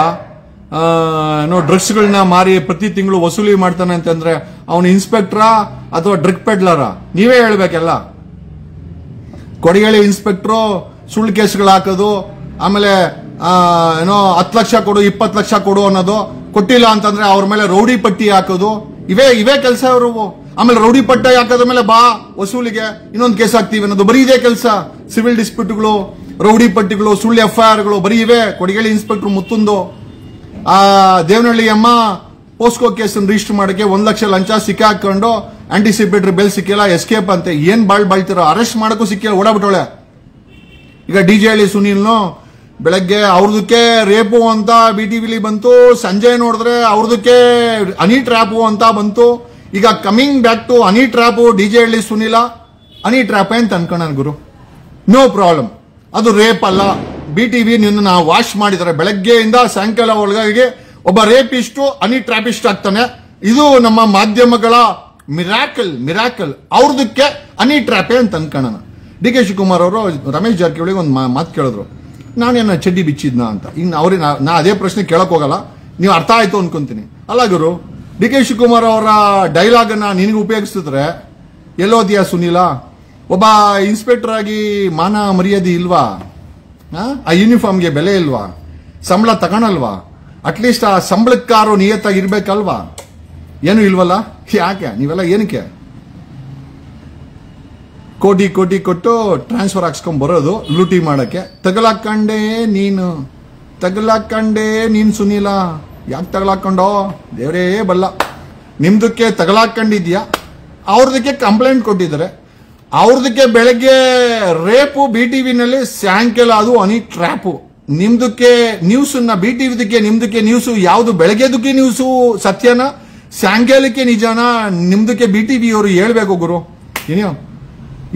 ಡ್ರಗ್ಸ್ಗಳನ್ನ ಮಾರಿ ಪ್ರತಿ ತಿಂಗಳು ವಸೂಲಿ ಮಾಡ್ತಾನೆ ಅಂತಂದ್ರೆ ಅವನು ಇನ್ಸ್ಪೆಕ್ಟರಾ ಅಥವಾ ಡ್ರಗ್ ಪೆಡ್ಲರಾ? ನೀವೇ ಹೇಳ್ಬೇಕೆಲ್ಲ. ಕೊಡಗೇಳಿ ಇನ್ಸ್ಪೆಕ್ಟರ್ ಸುಳ್ಳು ಕೇಸ್ಗಳು ಹಾಕೋದು, ಆಮೇಲೆ 10 ಲಕ್ಷ ಕೊಡು 20 ಲಕ್ಷ ಕೊಡು ಅನ್ನೋದು, ಕೊಟ್ಟಿಲ್ಲ ಅಂತಂದ್ರೆ ಅವ್ರ ಮೇಲೆ ರೌಡಿ ಪಟ್ಟಿ ಹಾಕೋದು, ಇವೇ ಕೆಲಸ ಅವರು. ಆಮೇಲೆ ರೌಡಿ ಪಟ್ಟಿ ಹಾಕೋದ ಮೇಲೆ ಬಾ ವಸೂಲಿಗೆ ಇನ್ನೊಂದು ಕೇಸ್ ಹಾಕ್ತೀವಿ ಅನ್ನೋದು, ಬರೀ ಇದೇ ಕೆಲಸ. ಸಿವಿಲ್ ಡಿಸ್ಪ್ಯೂಟ್ಗಳು, ರೌಡಿ ಪಟ್ಟಿಗಳು, ಸುಳ್ಳು FIRಗಳು ಬರೀ ಇವೆ. ಕೊಡಗೇಳಿ ಇನ್ಸ್ಪೆಕ್ಟರ್ ಮುತ್ತುಂದು ದೇವನಹಳ್ಳಿ ಅಮ್ಮ ಪೋಸ್ಕೋ ಕೇಸ್ ರಿಜಿಸ್ಟರ್ ಮಾಡಕ್ಕೆ 1 ಲಕ್ಷ ಲಂಚ ಸಿಕ್ಕಾಕೊಂಡು ಆಂಟಿಸಿಪೇಟರಿ ಬೆಲ್ ಸಿಕ್ಕಿಲ್ಲ, ಎಸ್ಕೇಪ್ ಅಂತೆ. ಏನ್ ಬಾಳ್ತಿರೋ, ಅರೆಸ್ಟ್ ಮಾಡಕ್ಕೂ ಸಿಕ್ಕಿಲ್ಲ, ಓಡಾಬಿಟ್ಟವಳೆ. ಈಗ DJ ಹಳ್ಳಿ ಸುನೀಲ್ನು ಬೆಳಗ್ಗೆ ಅವ್ರದಕ್ಕೆ ರೇಪು ಅಂತ BTVಲಿ ಬಂತು, ಸಂಜೆ ನೋಡಿದ್ರೆ ಅವ್ರದಕ್ಕೆ ಹನಿ ಟ್ರ್ಯಾಪು ಅಂತ ಬಂತು. ಈಗ coming back to honey trap DJ Halli Sunil honey trap ಅಂತ ಅನ್ಕೊಂಡ ಗುರು, ನೋ ಪ್ರಾಬ್ಲಮ್. ಅದು ರೇಪ್ ಅಲ್ಲ. BTV ನಿನ್ನ ವಾಶ್ ಮಾಡಿದ್ದಾರೆ, ಬೆಳಗ್ಗೆಯಿಂದ ಸಾಯಂಕಾಲ ಒಳಗಾಗಿ ಒಬ್ಬ ರೇಪಿಸ್ಟು ಹನಿ ಟ್ರ್ಯಾಪಿಸ್ಟ್ ಆಗ್ತಾನೆ. ಇದು ನಮ್ಮ ಮಾಧ್ಯಮಗಳ ಮಿರಾಕಲ್ ಅವ್ರದಕ್ಕೆ ಹನಿ ಟ್ರ್ಯಾಪೆ ಅಂತ ಅನ್ಕೋಣ. DK ಶಿವಕುಮಾರ್ ಅವರು ರಮೇಶ್ ಜಾರಕಿಹೊಳಿಗೆ ಒಂದು ಮಾತು ಕೇಳಿದ್ರು, ನಾನೇನ ಚಡ್ಡಿ ಬಿಚ್ಚಿದ್ನಾ ಅಂತ. ಈಗ ಅವ್ರಿಗೆ ನಾ ಅದೇ ಪ್ರಶ್ನೆ ಕೇಳಕ್ ಹೋಗಲ್ಲ, ನೀವು ಅರ್ಥ ಆಯ್ತು ಅನ್ಕೊಂತೀನಿ. ಅಲ್ಲ ಗುರು, DK ಶಿವಕುಮಾರ್ ಅವರ ಡೈಲಾಗ್ ಅನ್ನ ನಿನಗೆ ಉಪಯೋಗಿಸಿದ್ರೆ ಎಲ್ಲೋದಿಯಾ ಸುನೀಲ? ಒಬ್ಬ ಇನ್ಸ್ಪೆಕ್ಟರ್ ಆಗಿ ಮಾನ ಮರ್ಯಾದೆ ಇಲ್ವಾ? ಆ ಯೂನಿಫಾರ್ಮ್ಗೆ ಬೆಲೆ ಇಲ್ವಾ? ಸಂಬಳ ತಗೊಳಲ್ವಾ? ಅಟ್ಲೀಸ್ಟ್ ಆ ಸಂಬಳಕ್ಕಾರು ನಿಯತ್ತಾಗಿ ಇರ್ಬೇಕಲ್ವಾ? ಏನು ಇಲ್ವಲ್ಲ? ಯಾಕೆ ನೀವೆಲ್ಲ ಏನಕ್ಕೆ ಕೋಟಿ ಕೊಟ್ಟು ಟ್ರಾನ್ಸ್ಫರ್ ಹಾಕ್ಸ್ಕೊಂಡ್ ಬರೋದು ಲೂಟಿ ಮಾಡಕ್ಕೆ? ತಗಲಾಕಂಡೇ ನೀನ್ ಸುನೀಲ. ಯಾಕೆ ತಗಲಾಕೊಂಡೋ ದೇವರೇ ಬಲ್ಲ. ನಿಮ್ದಕ್ಕೆ ತಗಲಾಕೊಂಡಿದ್ಯಾ, ಅವ್ರದಕ್ಕೆ ಕಂಪ್ಲೇಂಟ್ ಕೊಟ್ಟಿದ್ದಾರೆ. ಅವ್ರದಕ್ಕೆ ಬೆಳಗ್ಗೆ ರೇಪು BTVನಲ್ಲಿ, ಸಾಯಂಕಾಲ ಅದು ಹನಿ ಟ್ರ್ಯಾಪು. ನಿಮ್ದಕ್ಕೆ ನ್ಯೂಸ್ BTVದಕ್ಕೆ ನಿಮ್ದಕ್ಕೆ ನ್ಯೂಸ್ ಯಾವುದು? ಬೆಳಗ್ಗೆದಕ್ಕೆ ನ್ಯೂಸು ಸತ್ಯನ, ಸಾಯಂಕಾಲಕ್ಕೆ ನಿಜಾನ? ನಿಮ್ದಕ್ಕೆ BTV ಅವರು ಹೇಳ್ಬೇಕು ಗುರು. ಏನೋ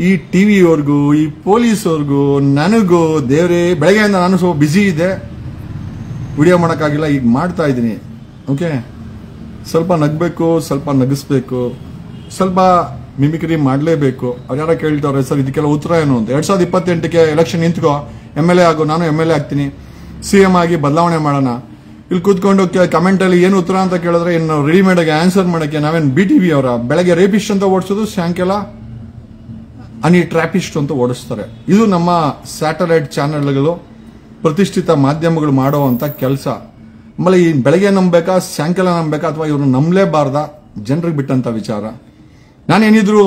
ಈ ಟಿವಿಯವ್ರಿಗೂ ಈ ಪೊಲೀಸವ್ರಿಗೂ ನನಗೂ ದೇವ್ರೇ, ಬೆಳಗ್ಗೆಯಿಂದ ನಾನು ಸ್ವಲ್ಪ ಬ್ಯುಸಿ ಇದೆ, ವಿಡಿಯೋ ಮಾಡೋಕ್ಕಾಗಿಲ್ಲ, ಈಗ ಮಾಡ್ತಾ ಇದ್ದೀನಿ. ಓಕೆ, ಸ್ವಲ್ಪ ನಗಬೇಕು, ಸ್ವಲ್ಪ ನಗಿಸ್ಬೇಕು, ಸ್ವಲ್ಪ ಮಿಮಿಕ್ರಿ ಮಾಡಲೇಬೇಕು. ಅವ್ರು ಯಾರ ಕೇಳ್ತಾವ್ರೆ ಸರ್ ಇದಕ್ಕೆಲ್ಲ ಉತ್ತರ ಏನು ಅಂತ. 2028ಕ್ಕೆ ಎಲೆಕ್ಷನ್ ನಿಂತ್ಕೋ, MLA ಆಗು, ನಾನು MLA ಆಗ್ತೀನಿ, CM ಆಗಿ ಬದಲಾವಣೆ ಮಾಡೋಣ. ಇಲ್ಲಿ ಕೂತ್ಕೊಂಡು ಕಮೆಂಟ್ ಅಲ್ಲಿ ಏನು ಉತ್ತರ ಅಂತ ಕೇಳಿದ್ರೆ ಇನ್ನು ರೆಡಿಮೇಡ್ ಆಗಿ ಆನ್ಸರ್ ಮಾಡಕ್ಕೆ ನಾವೇನು BTV ಅವರ? ಬೆಳಗ್ಗೆ ರೇಪಿಸ್ಟ್ ಅಂತ ಓಡಿಸೋದು, ಸಾಯಂಕಾಲ ಹನಿ ಟ್ರ್ಯಾಪಿಸ್ಟ್ ಅಂತ ಓಡಿಸ್ತಾರೆ. ಇದು ನಮ್ಮ ಸ್ಯಾಟಲೈಟ್ ಚಾನೆಲ್ಗಳು, ಪ್ರತಿಷ್ಠಿತ ಮಾಧ್ಯಮಗಳು ಮಾಡುವಂತ ಕೆಲಸ. ಆಮೇಲೆ ಈ ಬೆಳಗ್ಗೆ ನಂಬೇಕಾ ಸಾಯಂಕಾಲ ನಂಬೇಕಾ ಅಥವಾ ಇವ್ರನ್ನ ನಂಬಲೇಬಾರ್ದ ಜನರಿಗೆ ಬಿಟ್ಟಂತ ವಿಚಾರ. ನಾನೇನಿದ್ರು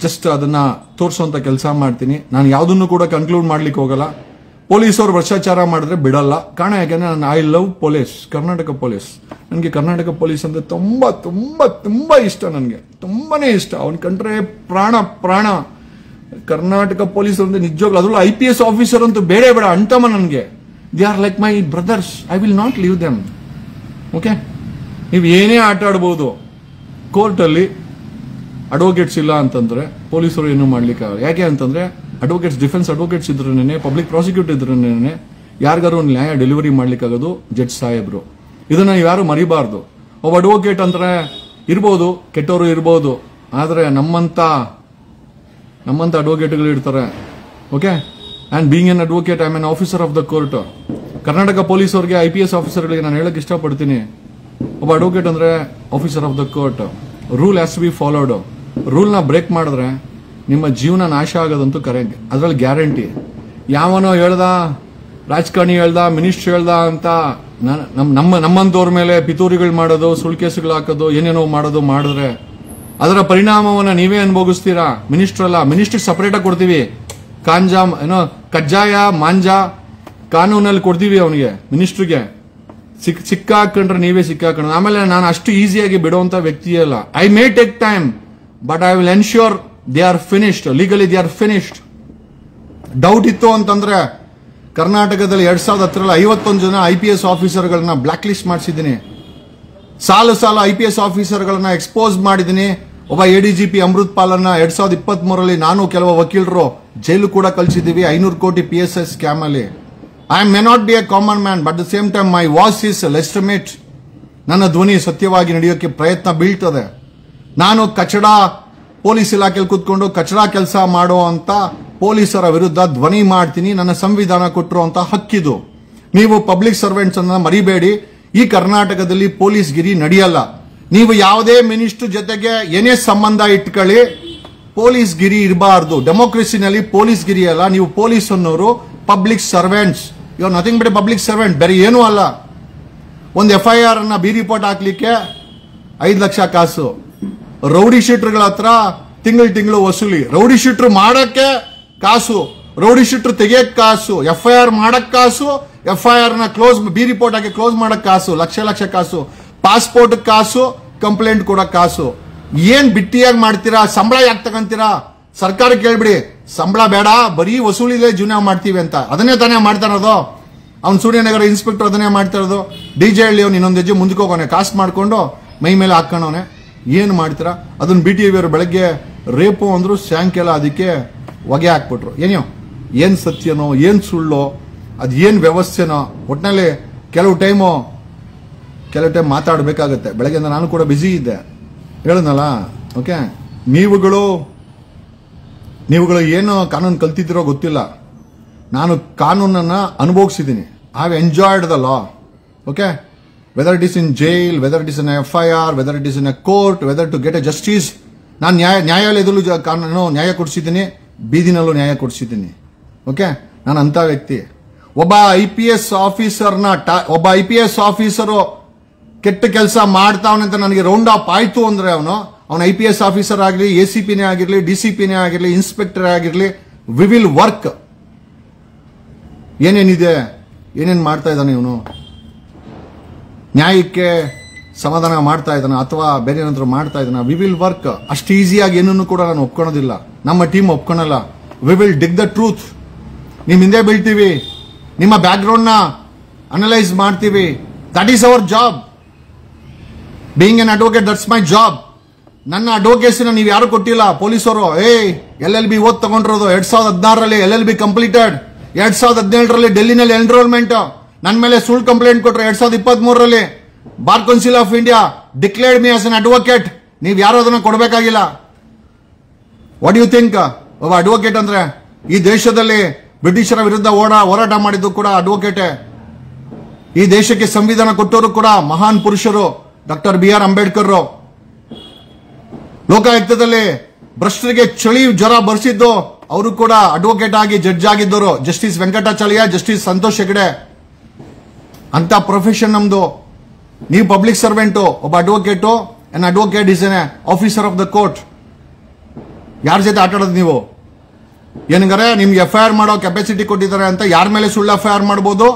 ಜಸ್ಟ್ ಅದನ್ನ ತೋರಿಸುವಂತ ಕೆಲಸ ಮಾಡ್ತೀನಿ. ನಾನು ಯಾವುದನ್ನು ಕೂಡ ಕನ್ಕ್ಲೂಡ್ ಮಾಡ್ಲಿಕ್ಕೆ ಹೋಗಲ್ಲ. ಪೊಲೀಸರು ಭ್ರಷ್ಟಾಚಾರ ಮಾಡಿದ್ರೆ ಬಿಡಲ್ಲ. ಕಾರಣ ಯಾಕೆಂದ್ರೆ ನಾನು I love police, Karnataka police. ನನಗೆ ಕರ್ನಾಟಕ ಪೊಲೀಸ್ ಅಂದ್ರೆ ತುಂಬಾ ತುಂಬಾ ತುಂಬಾ ಇಷ್ಟ, ನನಗೆ ತುಂಬಾನೇ ಇಷ್ಟ. ಅವನ್ ಕಂಡ್ರೆ ಪ್ರಾಣ. ಕರ್ನಾಟಕ ಪೊಲೀಸ್ ಅಂದ್ರೆ ನಿಜವಾಗ್ಲೂ, ಅದರಲ್ಲೂ IPS ಆಫೀಸರ್ ಅಂತೂ ಬೇಡ ಅಂಟಮ್ಮ ನನಗೆ. They are like my brothers, I will not leave them. Okay, ನೀವು ಏನೇ ಆಟ ಆಡ್ಬೋದು. ಕೋರ್ಟಲ್ಲಿ ಅಡ್ವೊಕೇಟ್ಸ್ ಇಲ್ಲ ಅಂತಂದ್ರೆ ಪೊಲೀಸರು ಏನು ಮಾಡ್ಲಿಕ್ಕೆ ಆಗಲ್ಲ. ಯಾಕೆ ಅಂತಂದ್ರೆ ಅಡ್ವೊಕೇಟ್ಸ್, ಡಿಫೆನ್ಸ್ ಅಡ್ವೊಕೇಟ್ಸ್ ಇದ್ರೇನೆ, ಪಬ್ಲಿಕ್ ಪ್ರಾಸಿಕ್ಯೂಟರ್ ಇದ್ರೇನೆ ಯಾರಿಗಾರು ಒಂದು ನ್ಯಾಯ ಡೆಲಿವರಿ ಮಾಡ್ಲಿಕ್ಕಾಗೋದು ಜಡ್ಜ್ ಸಾಹೇಬ್ರು. ಇದನ್ನ ಯಾರು ಮರಿಬಾರ್ದು. ಒಬ್ಬ ಅಡ್ವೊಕೇಟ್ ಅಂದ್ರೆ ಇರ್ಬೋದು, ಕೆಟ್ಟವರು ಇರ್ಬೋದು, ಆದ್ರೆ ನಮ್ಮಂತ ಅಡ್ವೊಕೇಟ್ಗಳು ಇರ್ತಾರೆ. Okay, and being an advocate I am an officer of the court. Karnataka police ಅವರಿಗೆ, IPS ಆಫೀಸರ್ಗಳಿಗೆ ನಾನು ಹೇಳಕ್ ಇಷ್ಟಪಡ್ತೀನಿ, ಒಬ್ಬ ಅಡ್ವೊಕೇಟ್ ಅಂದ್ರೆ officer of the court. Rule has to be followed. ರೂಲ್ನ ಬ್ರೇಕ್ ಮಾಡಿದ್ರೆ ನಿಮ್ಮ ಜೀವನ ನಾಶ ಆಗೋದಂತೂ ಕರೆಕ್ಟ್, ಅದ್ರಲ್ಲಿ ಗ್ಯಾರಂಟಿ. ಯಾವನೋ ಹೇಳ್ದ, ರಾಜಕಾರಣಿ ಹೇಳ್ದ, ಮಿನಿಸ್ಟರ್ ಹೇಳ್ದ ಅಂತ ನಮ್ಮಂತವ್ರ ಮೇಲೆ ಪಿತೂರಿಗಳು ಮಾಡೋದು, ಸುಳ್ಳು ಕೇಸುಗಳು ಹಾಕೋದು, ಏನೇನೋ ಮಾಡಿದ್ರೆ ಅದರ ಪರಿಣಾಮವನ್ನ ನೀವೇ ಅನುಭವಿಸ್ತೀರಾ. ಮಿನಿಸ್ಟರ್ ಅಲ್ಲ, ಮಿನಿಸ್ಟರ್ ಸಪರೇಟ್ ಆಗಿ ಕೊಡ್ತೀವಿ. ಕಜ್ಜಾಯ ಮಾಂಜಾ ಕಾನೂನಲ್ಲಿ ಕೊಡ್ತೀವಿ ಅವನಿಗೆ, ಮಿನಿಸ್ಟರ್ಗೆ. ಸಿಕ್ಕಾಕೊಂಡ್ರೆ ನೀವೇ ಸಿಕ್ಕಾಕೊಂಡ್ರೆ. ಆಮೇಲೆ ನಾನು ಅಷ್ಟು ಈಸಿಯಾಗಿ ಬಿಡುವಂತ ವ್ಯಕ್ತಿ ಅಲ್ಲ. I may take time, but I will ensure they are finished, legally they are finished. Doubt ಇತ್ತು ಅಂತಂದ್ರೆ ಕರ್ನಾಟಕದಲ್ಲಿ 2010ರಲ್ಲಿ 51 ಜನ IPS ಆಫೀಸರ್ಗಳನ್ನ ಬ್ಲಾಕ್ ಲಿಸ್ಟ್ ಮಾಡಿಸಿದ್ದೀನಿ. ಸಾಲು IPS ಆಫೀಸರ್ಗಳನ್ನ ಎಕ್ಸ್ಪೋಸ್ ಮಾಡಿದ್ದೀನಿ. ಒಬ್ಬ ADGP ಅಮೃತ್ ಪಾಲನ್ನ 2023ರಲ್ಲಿ ನಾನು ಕೆಲವು ವಕೀಲರು ಜೈಲು ಕೂಡ ಕಳಿಸಿದ್ದೀವಿ 500 ಕೋಟಿ PSS ಸ್ಕ್ಯಾಮ್ ಅಲ್ಲಿ. I may not be a common man, but at the same time my voice is legitimate. ನನ್ನ ಧ್ವನಿ ಸತ್ಯವಾಗಿ ನಡೆಯೋಕೆ ಪ್ರಯತ್ನ ಬೀಳ್ತದೆ. ನಾನು ಕಚಡ ಪೊಲೀಸ್ ಇಲಾಖೆಯಲ್ಲಿ ಕೂತ್ಕೊಂಡು ಕಚಡ ಕೆಲಸ ಮಾಡುವಂತ ಪೊಲೀಸರ ವಿರುದ್ಧ ಧ್ವನಿ ಮಾಡ್ತೀನಿ. ನನ್ನ ಸಂವಿಧಾನ ಕೊಟ್ಟಿರುವಂತ ಹಕ್ಕಿದು. ನೀವು ಪಬ್ಲಿಕ್ ಸರ್ವೆಂಟ್ಸ್ ಅನ್ನ ಮರಿಬೇಡಿ. ಈ ಕರ್ನಾಟಕದಲ್ಲಿ ಪೊಲೀಸ್ ಗಿರಿ ನಡೆಯಲ್ಲ. ನೀವು ಯಾವುದೇ ಮಿನಿಸ್ಟರ್ ಜೊತೆಗೆ ಏನೇ ಸಂಬಂಧ ಇಟ್ಕೊಳ್ಳಿ, ಪೊಲೀಸ್ ಗಿರಿ ಇರಬಾರ್ದು. ಡೆಮೋಕ್ರಸಿನಲ್ಲಿ ಪೊಲೀಸ್ ಗಿರಿ ಅಲ್ಲ. ನೀವು ಪೊಲೀಸ್ ಅನ್ನೋರು public servants. You are nothing but a public servant, ಬೇರೆ ಏನೂ ಅಲ್ಲ. ಒಂದು FIR ಅನ್ನ ಬಿ ರಿಪೋರ್ಟ್ ಹಾಕ್ಲಿಕ್ಕೆ 5 ಲಕ್ಷ ಕಾಸು. ರೌಡಿ ಶೀಟರ್ಗಳ ಹತ್ರ ತಿಂಗಳು ವಸೂಲಿ. ರೌಡಿ ಶೀಟರ್ ಮಾಡಕ್ಕೆ ಕಾಸು, ರೌಡಿ ಶೀಟರ್ ತೆಗಿಯಕ್ ಕಾಸು, FIR ಮಾಡಕ್ ಕಾಸು, FIR ನ ಕ್ಲೋಸ್, ಬಿ ರಿಪೋರ್ಟ್ ಹಾಕಿ ಕ್ಲೋಸ್ ಮಾಡಕ್ ಕಾಸು, ಲಕ್ಷ ಕಾಸು, ಪಾಸ್ಪೋರ್ಟ್ ಕಾಸು, ಕಂಪ್ಲೇಂಟ್ ಕೊಡಕ್ ಕಾಸು. ಏನ್ ಬಿಟ್ಟಿಯಾಗಿ ಮಾಡ್ತೀರಾ? ಸಂಬಳ ಯಾಕೆ ತಗೊಂತೀರಾ? ಸರ್ಕಾರ ಕೇಳ್ಬಿಡಿ, ಸಂಬಳ ಬೇಡ, ಬರೀ ವಸೂಲಿದೆ ಜೀವನ ಮಾಡ್ತೀವಿ ಅಂತ. ಅದನ್ನೇ ತಾನೇ ಮಾಡ್ತಾ ಇರೋದು. ಅವ್ನು ಸೂರ್ಯನಗರ ಇನ್ಸ್ಪೆಕ್ಟರ್ ಅದನ್ನೇ ಮಾಡ್ತಾ ಇರೋದು. DJ ಹಳ್ಳಿ ಅವ್ನು ಇನ್ನೊಂದು ಹೆಜ್ಜೆ ಮುಂದಕ್ಕೆ ಹೋಗೋನೆ, ಕಾಸು ಮಾಡ್ಕೊಂಡು ಮೈ ಮೇಲೆ ಹಾಕೋಣವನೆ. ಏನು ಮಾಡ್ತೀರಾ? ಅದನ್ನ BTV ಅವರು ಬೆಳಗ್ಗೆ ರೇಪು ಅಂದ್ರು, ಸಾಯಂಕಾಲ ಅದಕ್ಕೆ ಹೊಗೆ ಹಾಕ್ಬಿಟ್ರು. ಏನ್ ಸತ್ಯನೋ ಏನ್ ಸುಳ್ಳೋ ಅದ್ ಏನ್ ವ್ಯವಸ್ಥೆನೋ ಒಟ್ಟಿನಲ್ಲಿ ಕೆಲವು ಟೈಮ್ ಮಾತಾಡಬೇಕಾಗತ್ತೆ. ಬೆಳಗ್ಗೆಯಿಂದ ನಾನು ಕೂಡ ಬ್ಯುಸಿ ಇದ್ದೆ, ಹೇಳನಲ್ಲ. ಓಕೆ, ನೀವುಗಳು ಏನು ಕಾನೂನು ಕಲ್ತಿದ್ದೀರೋ ಗೊತ್ತಿಲ್ಲ. ನಾನು ಕಾನೂನನ್ನ ಅನುಭವಿಸಿದ್ದೀನಿ. I have enjoyed the law. Okay, whether it is in jail, whether it is in FIR, whether it is in a court, whether to get a justice. ನಾನು ನ್ಯಾಯಾಲಯದಲ್ಲೂ ಕಾನೂನು ನ್ಯಾಯ ಕೊಡಿಸಿದ್ದೀನಿ, ಬೀದಿನಲ್ಲೂ ನ್ಯಾಯ ಕೊಡಿಸಿದ್ದೀನಿ. ಓಕೆ, ನಾನು ಅಂತ ವ್ಯಕ್ತಿ. ಒಬ್ಬ IPS ಆಫೀಸರು ಕೆಟ್ಟ ಕೆಲಸ ಮಾಡ್ತಾವನೆ ಅಂತ ನನಗೆ ರೌಂಡ್ ಆಫ್ ಆಯ್ತು ಅಂದ್ರೆ ಅವನು IPS ಆಫೀಸರ್ ಆಗಲಿ, ACPನೇ ಆಗಿರ್ಲಿ, DCPನೇ ಆಗಿರ್ಲಿ, ಇನ್ಸ್ಪೆಕ್ಟರ್ ಆಗಿರ್ಲಿ, ವಿ ವಿಲ್ ವರ್ಕ್. ಏನೇನಿದೆ, ಏನೇನು ಮಾಡ್ತಾ ಇದ್ದಾನೆ ಇವನು, ನ್ಯಾಯಕ್ಕೆ ಸಮಾಧಾನ ಮಾಡ್ತಾ ಇದ್ದಾನ ಅಥವಾ ಬೇರೆ ಏನಾದ್ರು ಮಾಡ್ತಾ ಇದ್ದಾನ, ವಿ ವಿಲ್ ವರ್ಕ್. ಅಷ್ಟು ಈಸಿಯಾಗಿ ಏನನ್ನು ಕೂಡ ನಾನು ಒಪ್ಕೊಳೋದಿಲ್ಲ, ನಮ್ಮ ಟೀಮ್ ಒಪ್ಕೊಳಲ್ಲ. We will dig the truth. ನಿಮ್ ಹಿಂದೆ ಬೀಳ್ತೀವಿ, ನಿಮ್ಮ ಬ್ಯಾಕ್ ಗ್ರೌಂಡ್ ನ ಅನಲೈಸ್ ಮಾಡ್ತೀವಿ. That is our job. Being an advocate, that's my job. ನನ್ನ ಅಡ್ವೊಕೇಸಿನ ನೀವು ಯಾರು ಕೊಟ್ಟಿಲ್ಲ. ಪೊಲೀಸರು LLB ಓದ್ ತಗೊಂಡಿರೋದು 2016ರಲ್ಲಿ LLB ಕಂಪ್ಲೀಟೆಡ್, 2017ರಲ್ಲಿ ಡೆಲ್ಲಿನಲ್ಲಿ ಎನ್ರೋಲ್ಮೆಂಟ್. ನನ್ನ ಮೇಲೆ ಸುಳ್ಳು ಕಂಪ್ಲೇಂಟ್ ಕೊಟ್ರೆ 2023ರಲ್ಲಿ bar council of India declared me as an advocate. ನೀವು ಯಾರು ಅದನ್ನ ಕೊಡಬೇಕಾಗಿಲ್ಲ. What you think? ಒಬ್ಬ ಅಡ್ವೊಕೇಟ್ ಅಂದ್ರೆ ಈ ದೇಶದಲ್ಲಿ ಬ್ರಿಟಿಷರ ವಿರುದ್ಧ ಹೋರಾಟ ಮಾಡಿದ್ದು ಕೂಡ ಅಡ್ವೊಕೇಟೇ. ಈ ದೇಶಕ್ಕೆ ಸಂವಿಧಾನ ಕೊಟ್ಟವರು ಕೂಡ ಮಹಾನ್ ಪುರುಷರು, ಡಾಕ್ಟರ್ BR ಅಂಬೇಡ್ಕರ್. ಲೋಕಾಯುಕ್ತದಲ್ಲಿ ಭ್ರಷ್ಟರಿಗೆ ಚಳಿ ಜ್ವರ ಬರ್ಸಿದ್ದು ಅವರು ಕೂಡ ಅಡ್ವೊಕೇಟ್ ಆಗಿ ಜಡ್ಜ್ ಆಗಿದ್ದರು. Justice Venkatachalaiah, justice Santosh Hegde. ಅಂತ ಪ್ರೊಫೆಷನ್ ನಮ್ದು. ನೀವು ಪಬ್ಲಿಕ್ ಸರ್ವೆಂಟು, ಒಬ್ಬ advocate. An advocate is N officer of the court. ಯಾರ ಜೊತೆ ಆಟ ಆಡೋದು ನೀವು? ಏನಂಗಾರೆ ನಿಮ್ಗೆ FIR ಮಾಡೋ ಕೆಪಾಸಿಟಿ ಕೊಟ್ಟಿದ್ದಾರೆ ಅಂತ ಯಾರ ಮೇಲೆ ಸುಳ್ಳು FIR ಮಾಡಬಹುದು,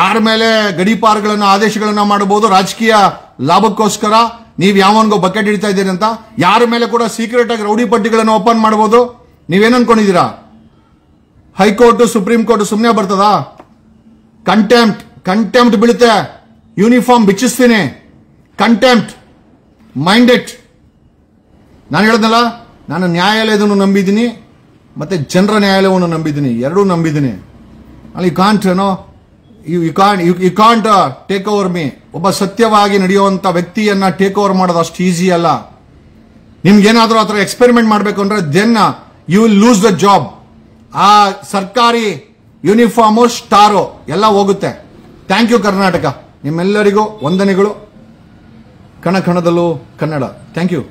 ಯಾರ ಮೇಲೆ ಗಡೀಪಾರುಗಳನ್ನು ಆದೇಶಗಳನ್ನ ಮಾಡಬಹುದು. ರಾಜಕೀಯ ಲಾಭಕ್ಕೋಸ್ಕರ ನೀವು ಯಾವನ್ಗೋ ಬಕೆಟ್ ಹಿಡಿತಾ ಇದ್ದೀರಿ ಅಂತ ಯಾರ ಮೇಲೆ ಕೂಡ ಸೀಕ್ರೆಟ್ ಆಗಿ ರೌಡಿ ಪಟ್ಟಿಗಳನ್ನು ಓಪನ್ ಮಾಡಬಹುದು. ನೀವೇನ್ ಅನ್ಕೊಂಡಿದ್ದೀರಾ? ಹೈಕೋರ್ಟ್, ಸುಪ್ರೀಂ ಕೋರ್ಟ್ ಸುಮ್ಮನೆ ಬರ್ತದಾ? ಕಂಟೆಂಪ್ಟ್ ಬೀಳುತ್ತೆ. ಯೂನಿಫಾರ್ಮ್ ಬಿಚ್ಚಿಸ್ತೀನಿ. Contempt, mind it. ನಾನು ಹೇಳದ್ನಲ್ಲ, ನಾನು ನ್ಯಾಯಾಲಯದನ್ನು ನಂಬಿದ್ದೀನಿ ಮತ್ತೆ ಜನರ ನ್ಯಾಯಾಲಯವನ್ನು ನಂಬಿದ್ದೀನಿ, ಎರಡೂ ನಂಬಿದ್ದೀನಿ. ಅಲ್ಲಿ you can't take over me. ಒಬ್ಬ ಸತ್ಯವಾಗಿ ನಡೆಯುವಂತ ವ್ಯಕ್ತಿಯನ್ನ ಟೇಕ್ ಓವರ್ ಮಾಡೋದು ಅಷ್ಟು ಈಸಿ ಅಲ್ಲ. ನಿಮ್ಗೇನಾದ್ರೂ ಆತರ ಎಕ್ಸ್ಪೆರಿಮೆಂಟ್ ಮಾಡಬೇಕು ಅಂದ್ರೆ then you will lose the job. ಆ ಸರ್ಕಾರಿ ಯೂನಿಫಾರ್ಮು, ಸ್ಟಾರು ಎಲ್ಲ ಹೋಗುತ್ತೆ. Thank you Karnataka. ನಿಮ್ಮೆಲ್ಲರಿಗೂ ವಂದನೆಗಳು. ಕಣ ಕಣದಲ್ಲೂ ಕನ್ನಡ. Thank you.